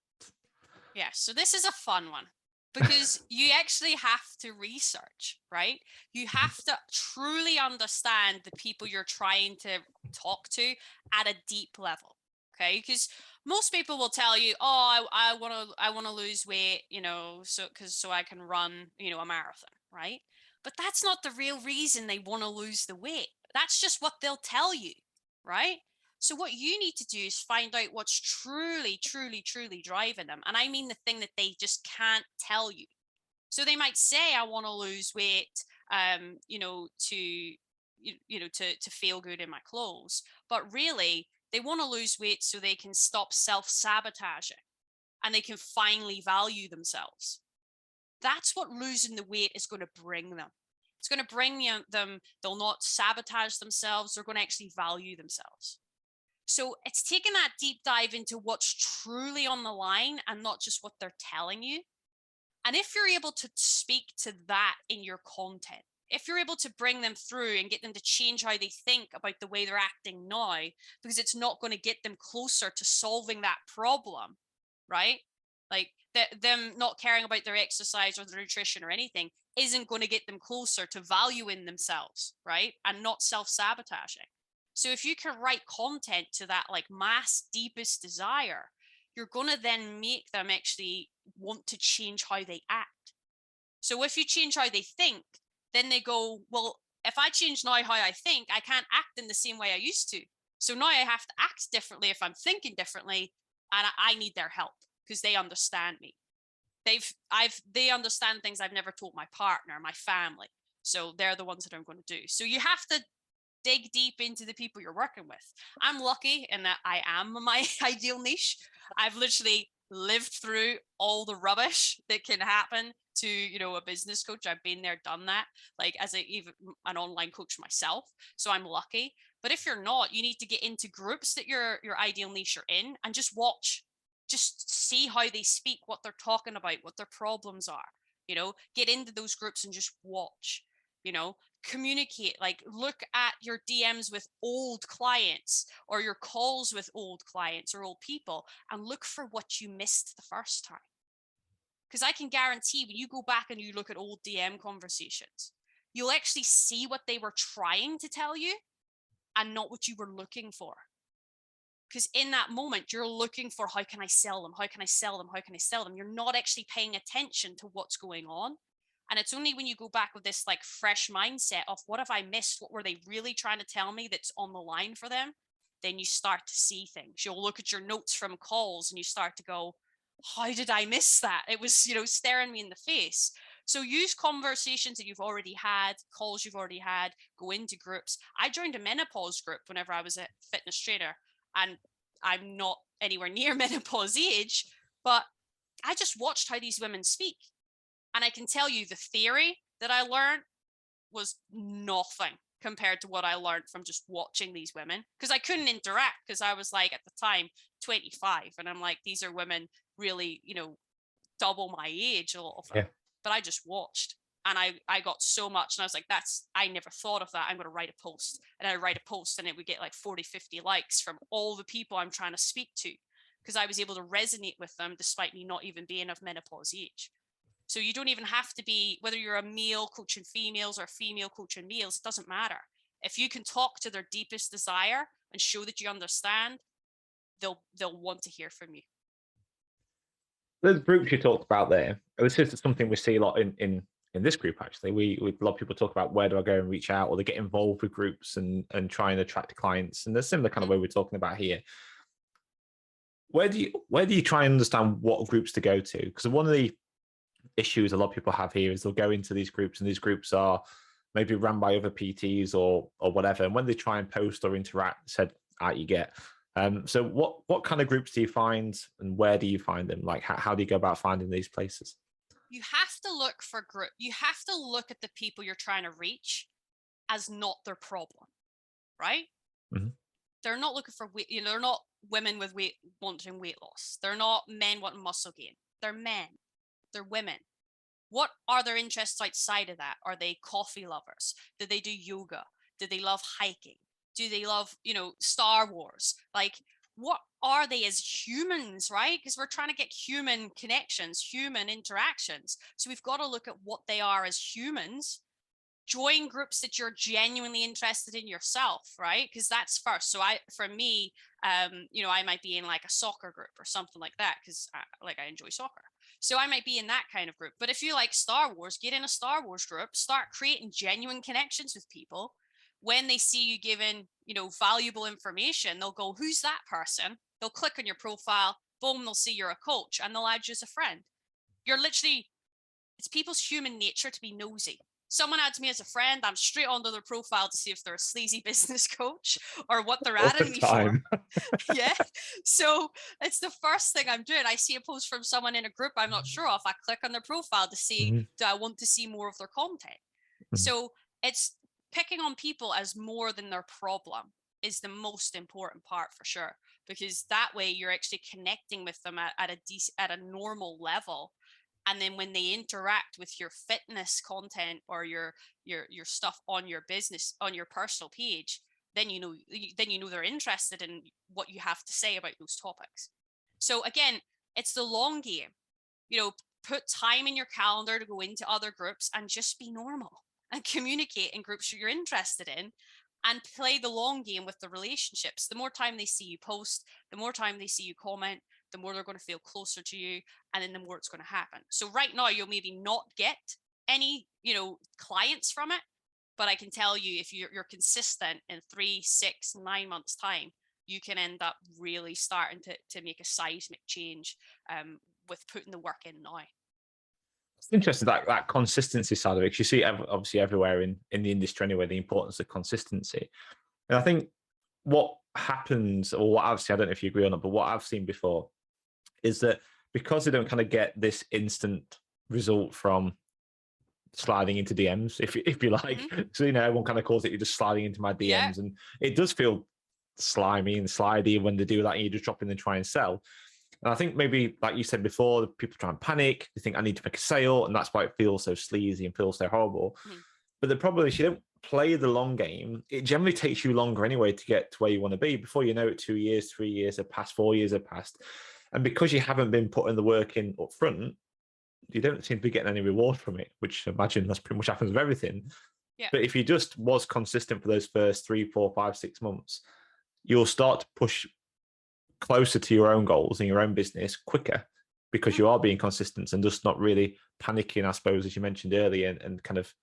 B: Yeah, so this is a fun one because you actually have to research, right? You have to truly understand the people you're trying to talk to at a deep level. Okay, because most people will tell you, "Oh, I want to lose weight, so I can run, a marathon," right? But that's not the real reason they want to lose the weight. That's just what they'll tell you, right? So what you need to do is find out what's truly, truly, truly driving them. And I mean the thing that they just can't tell you. So they might say, I want to lose weight, to feel good in my clothes. But really, they want to lose weight so they can stop self-sabotaging and they can finally value themselves. That's what losing the weight is going to bring them. It's going to bring them, they'll not sabotage themselves, they're going to actually value themselves. So it's taking that deep dive into what's truly on the line and not just what they're telling you. And if you're able to speak to that in your content, if you're able to bring them through and get them to change how they think about the way they're acting now, because it's not going to get them closer to solving that problem, right? Like them not caring about their exercise or their nutrition or anything isn't going to get them closer to valuing themselves, right? And not self-sabotaging. So if you can write content to that like mass deepest desire, you're going to then make them actually want to change how they act. So if you change how they think, then they go, well, if I change now how I think, I can't act in the same way I used to. So now I have to act differently if I'm thinking differently, and I need their help because they understand me. They understand things I've never told my partner, my family. So they're the ones that I'm going to do. So you have to dig deep into the people you're working with. I'm lucky in that I am my ideal niche. I've literally lived through all the rubbish that can happen to a business coach. I've been there, done that, like as even an online coach myself. So I'm lucky. But if you're not, you need to get into groups that your ideal niche are in and just watch, just see how they speak, what they're talking about, what their problems are. Get into those groups and just watch. Communicate, like look at your DMs with old clients or your calls with old clients or old people and look for what you missed the first time. Because I can guarantee when you go back and you look at old DM conversations, you'll actually see what they were trying to tell you and not what you were looking for. Because in that moment, you're looking for how can I sell them? How can I sell them? How can I sell them? You're not actually paying attention to what's going on. And it's only when you go back with this like fresh mindset of what have I missed? What were they really trying to tell me that's on the line for them? Then you start to see things. You'll look at your notes from calls and you start to go, how did I miss that? It was, staring me in the face. So use conversations that you've already had, calls you've already had, go into groups. I joined a menopause group whenever I was a fitness trainer. And I'm not anywhere near menopause age, but I just watched how these women speak. And I can tell you the theory that I learned was nothing compared to what I learned from just watching these women. Because I couldn't interact, because I was like, at the time, 25. And I'm like, these are women really, double my age, a lot of them. Yeah. But I just watched. And I got so much, and I was like, I never thought of that. I'm going to write a post. And I write a post, and it would get like 40, 50 likes from all the people I'm trying to speak to, because I was able to resonate with them despite me not even being of menopause age. So you don't even have to be, whether you're a male coaching females or a female coaching males, it doesn't matter. If you can talk to their deepest desire and show that you understand, they'll want to hear from you.
A: The groups you talked about there, this is something we see a lot in this group, actually. We a lot of people talk about, where do I go and reach out, or they get involved with groups and try and attract clients. And there's similar kind of way we're talking about here. Where do you try and understand what groups to go to? Because one of the issues a lot of people have here is they'll go into these groups, and these groups are maybe run by other PTs or whatever. And when they try and post or interact, said, you get. So what kind of groups do you find, and where do you find them? Like, how do you go about finding these places?
B: You have to look for group. You have to look at the people you're trying to reach as not their problem, right? Mm-hmm. They're not looking for weight. They're not women with wanting weight loss. They're not men wanting muscle gain. They're men. They're women. What are their interests outside of that? Are they coffee lovers? Do they do yoga? Do they love hiking? Do they love, Star Wars? Like, what are they as humans, right? Because we're trying to get human connections, human interactions. So we've got to look at what they are as humans. Join groups that you're genuinely interested in yourself, right? Because that's first. So for me, I might be in like a soccer group or something like that, because I enjoy soccer. So I might be in that kind of group. But if you like Star Wars, get in a Star Wars group, start creating genuine connections with people. When they see you giving, valuable information, they'll go, who's that person? They'll click on your profile, boom, they'll see you're a coach, and they'll add you as a friend. It's people's human nature to be nosy. Someone adds me as a friend, I'm straight onto their profile to see if they're a sleazy business coach or what they're adding me for. Yeah. So it's the first thing I'm doing. I see a post from someone in a group I'm not sure of. I click on their profile to see, do I want to see more of their content? So it's picking on people as more than their problem is the most important part, for sure, because that way you're actually connecting with them at a normal level. And then when they interact with your fitness content or your stuff on your business, on your personal page, then you know they're interested in what you have to say about those topics. So again, it's the long game. Put time in your calendar to go into other groups and just be normal and communicate in groups you're interested in, and play the long game with the relationships. The more time they see you post, the more time they see you comment, the more they're going to feel closer to you, and then the more it's going to happen. So right now, you'll maybe not get any, clients from it, but I can tell you, if you're consistent in 3, 6, 9 months time, you can end up really starting to make a seismic change with putting the work in now.
A: It's interesting, that consistency side of it, because you see obviously everywhere in the industry anyway, the importance of consistency. And I think what happens, or what I've seen, I don't know if you agree or not, but what I've seen before is that because they don't kind of get this instant result from sliding into DMs, if you like, so everyone kind of calls it, you're just sliding into my DMs, and it does feel slimy and slidey when they do that, and you just drop in and try and sell. And I think maybe, like you said before, people try and panic. They think, I need to make a sale, and that's why it feels so sleazy and feels so horrible. But the problem is, you don't play the long game. It generally takes you longer anyway to get to where you want to be. Before you know it, 2 years, 3 years have passed, 4 years have passed. And because you haven't been putting the work in up front, you don't seem to be getting any reward from it, which I imagine that's pretty much happens with everything. Yeah. But if you just was consistent for those first 3, 4, 5, 6 months, you'll start to push closer to your own goals in your own business quicker, because you are being consistent and just not really panicking, I suppose, as you mentioned earlier, and kind of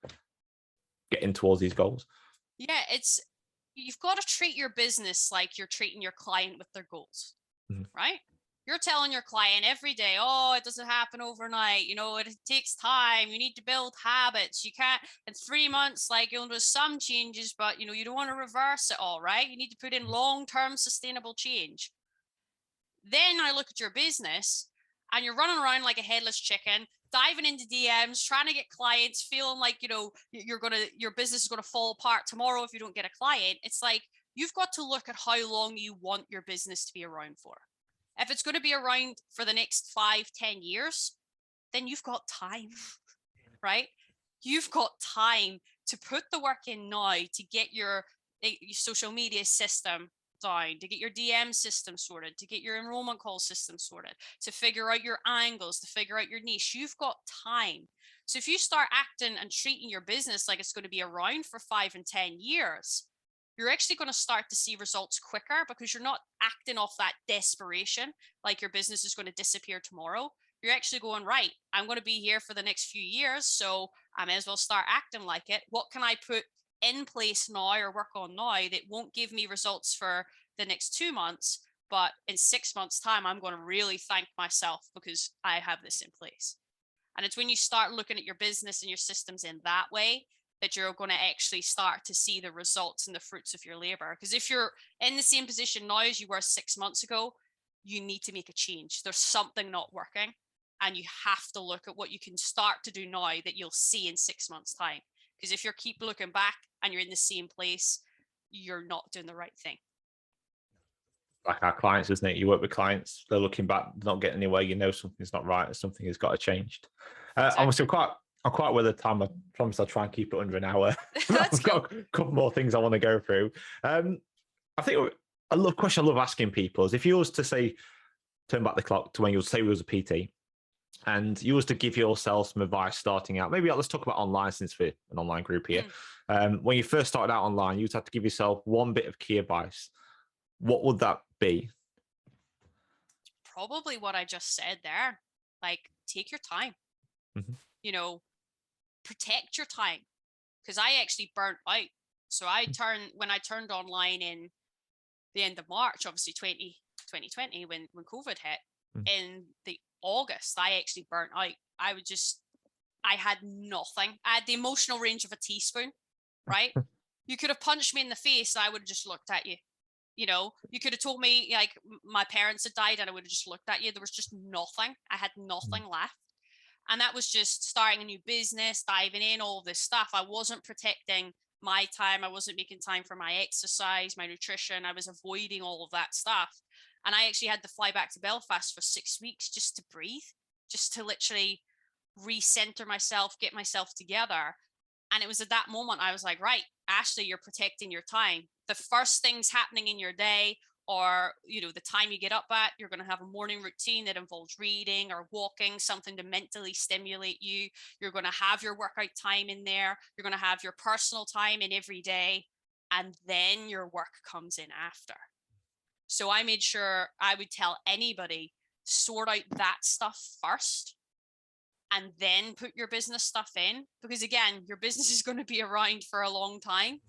A: getting towards these goals. Yeah, you've got to treat your business like you're treating your client with their goals, right? You're telling your client every day, oh, it doesn't happen overnight. It takes time. You need to build habits. You can't, in 3 months, you'll do some changes, but you don't want to reverse it all, right? You need to put in long-term sustainable change.
B: Then I look at your business and you're running around like a headless chicken, diving into DMs, trying to get clients, feeling like, your business is going to fall apart tomorrow if you don't get a client. It's like, you've got to look at how long you want your business to be around for. If it's going to be around for the next 5-10 years, then you've got time, right? You've got time to put the work in now to get your social media system down, to get your DM system sorted, to get your enrollment call system sorted, to figure out your angles, to figure out your niche. You've got time. So if you start acting and treating your business like it's going to be around for 5 and 10 years, you're actually going to start to see results quicker because you're not acting off that desperation, like your business is going to disappear tomorrow. You're actually going, right, I'm going to be here for the next few years, so I may as well start acting like it. What can I put in place now or work on now that won't give me results for the next 2 months, but in 6 months' time, I'm going to really thank myself because I have this in place. And it's when you start looking at your business and your systems in that way that you're going to actually start to see the results and the fruits of your labor. Because if you're in the same position now as you were 6 months ago, you need to make a change. There's something not working. And you have to look at what you can start to do now that you'll see in 6 months' time. Because if you keep looking back and you're in the same place, you're not doing the right thing.
A: Like our clients, isn't it? You work with clients, they're looking back, not getting anywhere, something's not right, something has got to change.
B: Exactly.
A: I'm quite well at the time. I promise I'll try and keep it under an hour.
B: That's
A: I've got a couple more things I want to go through. I think question I love asking people is if you was to say, turn back the clock to when you say we was a PT, and you was to give yourself some advice starting out, maybe let's talk about online since we're an online group here. When you first started out online, you'd have to give yourself one bit of key advice. What would that be?
B: Probably what I just said there. Like, take your time.
A: Mm-hmm.
B: Protect your time. Because I actually burnt out. So when I turned online in the end of March, obviously 2020, when COVID hit, in the August, I actually burnt out. I had nothing. I had the emotional range of a teaspoon, right? You could have punched me in the face and I would have just looked at you. You could have told me like my parents had died and I would have just looked at you. There was just nothing. I had nothing left. And that was just starting a new business, diving in, all of this stuff. I wasn't protecting my time. I wasn't making time for my exercise, my nutrition. I was avoiding all of that stuff. And I actually had to fly back to Belfast for 6 weeks just to breathe, just to literally recenter myself, get myself together. And it was at that moment I was like, right, Ashley, you're protecting your time. The first things happening in your day, or the time you get up at, you're going to have a morning routine that involves reading or walking, something to mentally stimulate you. You're going to have your workout time in there. You're going to have your personal time in every day, and then your work comes in after. So I made sure I would tell anybody, sort out that stuff first and then put your business stuff in, because again, your business is going to be around for a long time.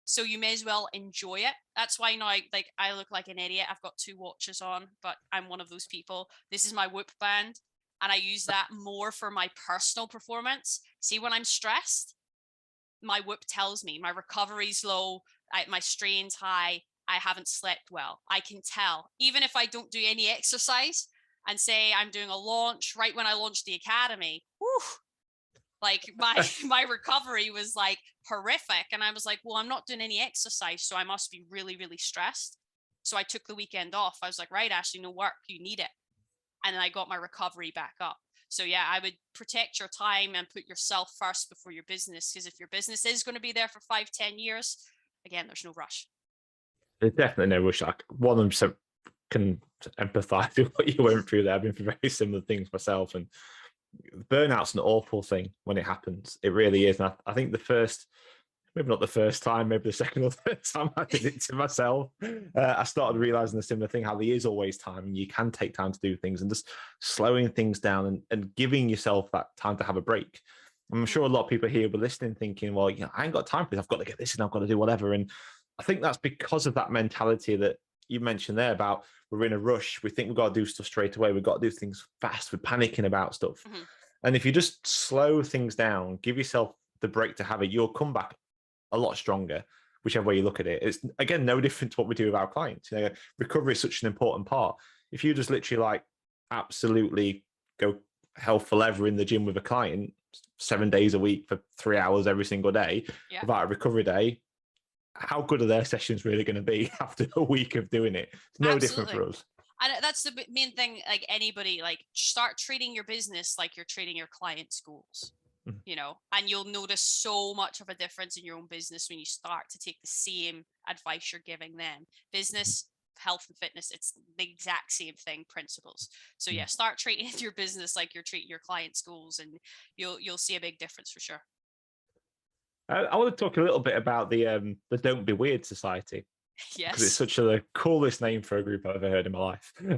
B: So you may as well enjoy it. That's why now, like, I look like an idiot. I've got 2 watches on, but I'm one of those people. This is my Whoop band, and I use that more for my personal performance. See, when I'm stressed, my Whoop tells me my recovery's low, my strain's high, I haven't slept well. I can tell, even if I don't do any exercise and say I'm doing a launch right when I launched the academy. Whew, like my recovery was like horrific. And I was like, well, I'm not doing any exercise, so I must be really, really stressed. So I took the weekend off. I was like, right, Ashley, no work, you need it. And then I got my recovery back up. So yeah, I would protect your time and put yourself first before your business. Because if your business is going to be there for 5-10 years, again, there's no rush.
A: There's definitely no rush. I 100% can empathize with what you went through there. I've been through very similar things myself, and burnout's an awful thing when it happens. It really is. And I think maybe not the first time, maybe the second or third time I did it to myself, I started realizing the similar thing, how there is always time and you can take time to do things, and just slowing things down and giving yourself that time to have a break. I'm sure a lot of people here were listening thinking, well, I ain't got time for this. I've got to get this and I've got to do whatever. And I think that's because of that mentality that you mentioned there about we're in a rush. We think we've got to do stuff straight away. We've got to do things fast. We're panicking about stuff. Mm-hmm. And if you just slow things down, give yourself the break to have it, you'll come back a lot stronger, whichever way you look at it. It's, again, no different to what we do with our clients. Recovery is such an important part. if you just literally like absolutely go hell for leather in the gym with a client 7 days a week for 3 hours every single day
B: Yeah,
A: without a recovery day, how good are their sessions really going to be after a week of doing it? It's no different
B: absolutely.
A: for us.
B: And that's the main thing. Like anybody, like start treating your business like you're treating your clients' goals.
A: Mhm.
B: And you'll notice so much of a difference in your own business when you start to take the same advice you're giving them. Business, health, and fitness, it's the exact same thing, principles. So yeah, start treating your business like you're treating your clients' goals, and you'll see a big difference for sure.
A: I want to talk a little bit about the Don't Be Weird Society, because it's
B: Yes.
A: such the coolest name for a group I've ever heard in my life. But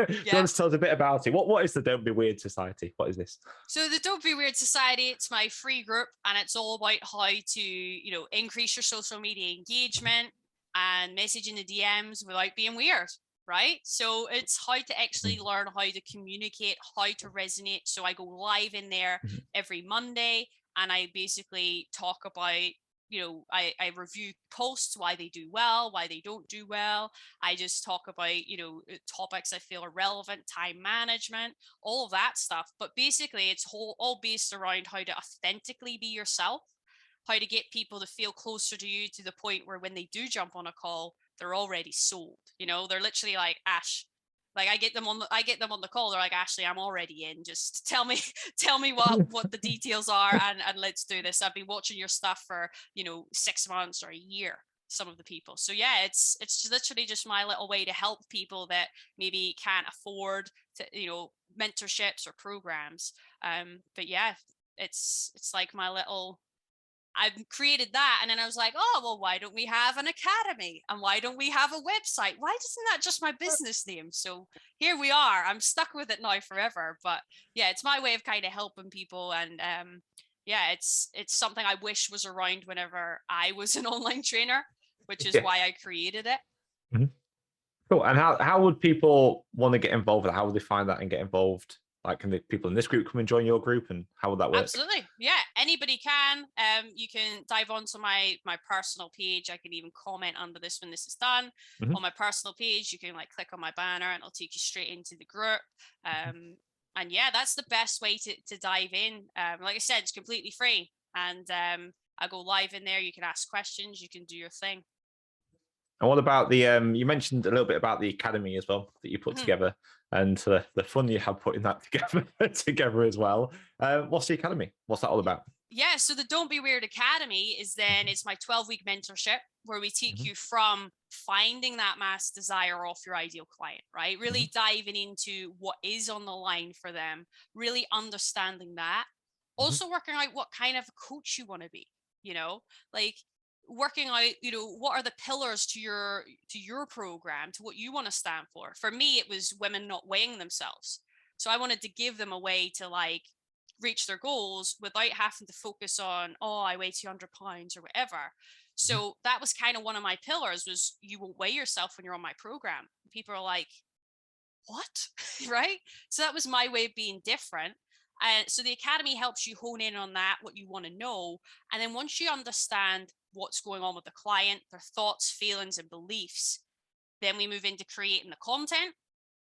A: do you
B: Yeah.
A: want to tell us a bit about it? What is the Don't Be Weird Society? What is this?
B: So the Don't Be Weird Society, it's my free group, and it's all about how to, increase your social media engagement and message in the DMs without being weird, right? So it's how to actually learn how to communicate, how to resonate. So I go live in there
A: Mhm.
B: every Monday, and I basically talk about, I review posts, why they do well, why they don't do well. I just talk about, topics I feel are relevant, time management, all of that stuff. But basically, it's all based around how to authentically be yourself, how to get people to feel closer to you to the point where when they do jump on a call, they're already sold. They're literally like, Ash. Like I get them on the call. They're like, Ashley, I'm already in. Just tell me, tell me what the details are, and let's do this. I've been watching your stuff for 6 months or a year. Some of the people. So yeah, it's literally just my little way to help people that maybe can't afford to mentorships or programs. But yeah, it's like my little. I've created that, and then I was like, oh well, why don't we have an academy, and why don't we have a website? Why doesn't that just my business name? So here we are. I'm stuck with it now forever. But yeah, it's my way of kind of helping people, and yeah, it's something I wish was around whenever I was an online trainer, which is
A: Yeah.
B: why I created it.
A: Mhm. Cool. And how would people want to get involved? How would they find that and get involved? Like, can the people in this group come and join your group, and how would that work?
B: Absolutely. Yeah, anybody can. You can dive onto my personal page. I can even comment under this when this is done.
A: Mhm.
B: On my personal page, you can like click on my banner and it'll take you straight into the group. And yeah, that's the best way to dive in. Like I said, it's completely free. And I go live in there. You can ask questions, you can do your thing.
A: And what about you mentioned a little bit about the academy as well that you put
B: Mhm.
A: together, and the fun you have putting that together together as well. What's the academy? What's that all about?
B: Yeah, so the Don't Be Weird Academy is then it's my 12-week mentorship where we take
A: Mhm.
B: you from finding that mass desire off your ideal client, right?
A: Mhm.
B: Really diving into what is on the line for them, really understanding that.
A: Mhm.
B: Also working out what kind of coach you want to be, like working out, what are the pillars to your program, to what you want to stand for. For me, it was women not weighing themselves. So I wanted to give them a way to like reach their goals without having to focus on, oh, I weigh 200 pounds or whatever.
A: Mhm.
B: So that was kind of one of my pillars was you won't weigh yourself when you're on my program. People are like, what? Right? So that was my way of being different. And so the academy helps you hone in on that, what you want to know. And then once you understand what's going on with the client, their thoughts, feelings, and beliefs, then we move into creating the content.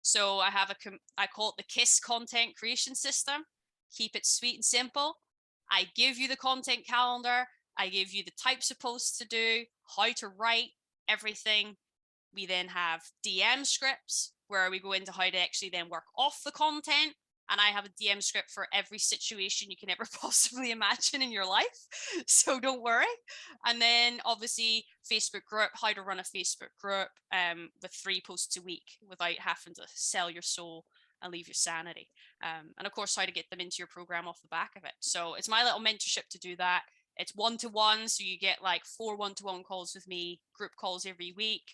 B: So I call it the KISS content creation system. Keep it sweet and simple. I give you the content calendar. I give you the types of posts to do, how to write, everything. We then have DM scripts where we go into how to actually then work off the content. And I have a DM script for every situation you can ever possibly imagine in your life. So don't worry. And then obviously Facebook group, how to run a Facebook group with 3 posts a week without having to sell your soul and leave your sanity. And of course, how to get them into your program off the back of it. So it's my little mentorship to do that. It's one-to-one. So you get like 4 one-to-one calls with me, group calls every week,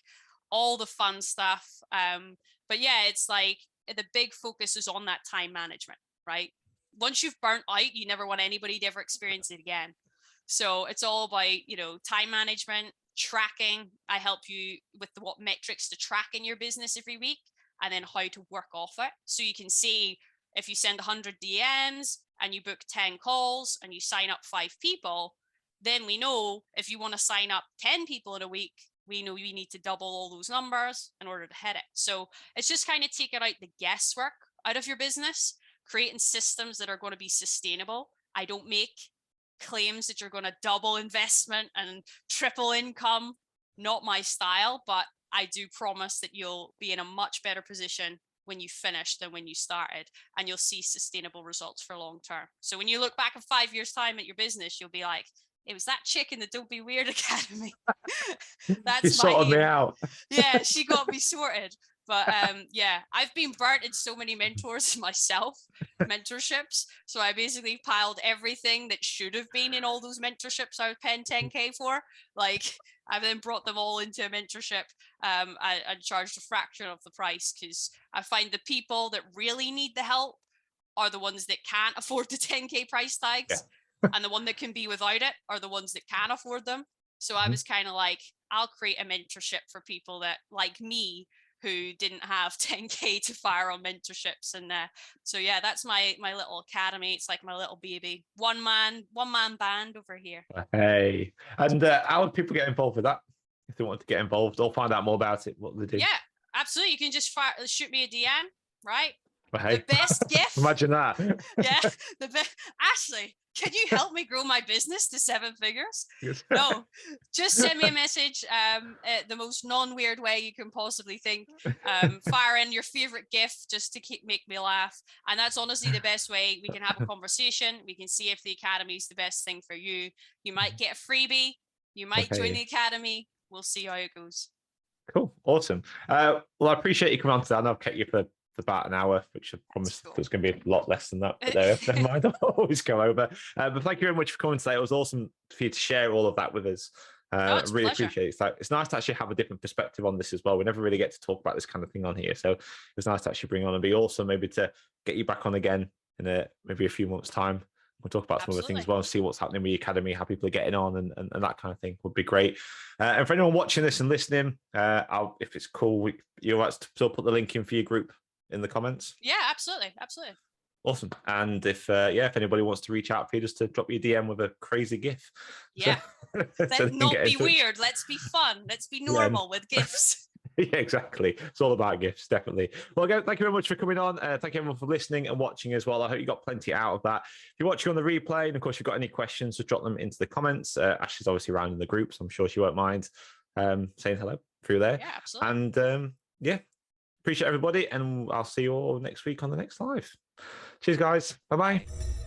B: all the fun stuff. But yeah, it's like the big focus is on that time management, right? Once you've burnt out, you never want anybody to ever experience it again. So it's all about, time management, tracking. I help you with what metrics to track in your business every week and then how to work off it. So you can see if you send 100 DMs and you book 10 calls and you sign up 5 people, then we know if you want to sign up 10 people in a week, we know we need to double all those numbers in order to hit it. So it's just kind of taking out the guesswork out of your business, creating systems that are going to be sustainable. I don't make claims that you're going to double investment and triple income. Not my style, but I do promise that you'll be in a much better position when you finish than when you started, and you'll see sustainable results for long term. So when you look back in 5 years' time at your business, you'll be like, it was that chick in the Don't Be Weird Academy. That's
A: You sorted me out.
B: Yeah, she got me sorted. But yeah, I've been burnt in so many mentors myself, mentorships. So I basically piled everything that should have been in all those mentorships I was paying 10K for. Like, I've then brought them all into a mentorship and charged a fraction of the price, because I find the people that really need the help are the ones that can't afford the 10K price tags. Yeah. And the one that can be without it are the ones that can afford them. So I was kind of like, I'll create a mentorship for people that, like me, who didn't have 10K to fire on mentorships. And so yeah, that's my little academy. It's like my little baby. One man band over here.
A: Hey, and how would people get involved with that if they want to get involved or find out more about it? What do they do?
B: Yeah, absolutely. You can just shoot me a DM, right?
A: Well, hey.
B: The best gift.
A: Imagine that.
B: Yeah, the best. Ashley, can you help me grow my business to 7 figures? No, just send me a message. The most non-weird way you can possibly think. Fire in your favorite gift just to make me laugh, and that's honestly the best way. We can have a conversation. We can see if the academy is the best thing for you. You might get a freebie. You might join the academy. We'll see how it goes.
A: Cool, awesome. Well, I appreciate you coming on today. I've kept you for about an hour, which I promised was going to be a lot less than that, but never mind. I'll always go over. But thank you very much for coming today. It was awesome for you to share all of that with us. I really appreciate it. It's nice to actually have a different perspective on this as well. We never really get to talk about this kind of thing on here, so it was nice to actually bring on, and be awesome maybe to get you back on again in maybe a few months' time. We'll talk about some other things as well and see what's happening with the academy, how people are getting on, and that kind of thing would be great. And for anyone watching this and listening, if it's cool, you'll have to still put the link in for your group in the comments.
B: Yeah, absolutely.
A: Awesome. And if anybody wants to reach out for you, just to drop you a DM with a crazy GIF.
B: Yeah. Let's not be weird. Let's be fun. Let's be normal with GIFs.
A: Yeah, exactly. It's all about GIFs, definitely. Well, again, thank you very much for coming on. Thank you everyone for listening and watching as well. I hope you got plenty out of that. If you're watching on the replay, and of course you've got any questions, just drop them into the comments. Ashley's obviously around in the group, so I'm sure she won't mind saying hello through there.
B: Yeah, absolutely.
A: And appreciate everybody, and I'll see you all next week on the next live. Cheers, guys. Bye-bye.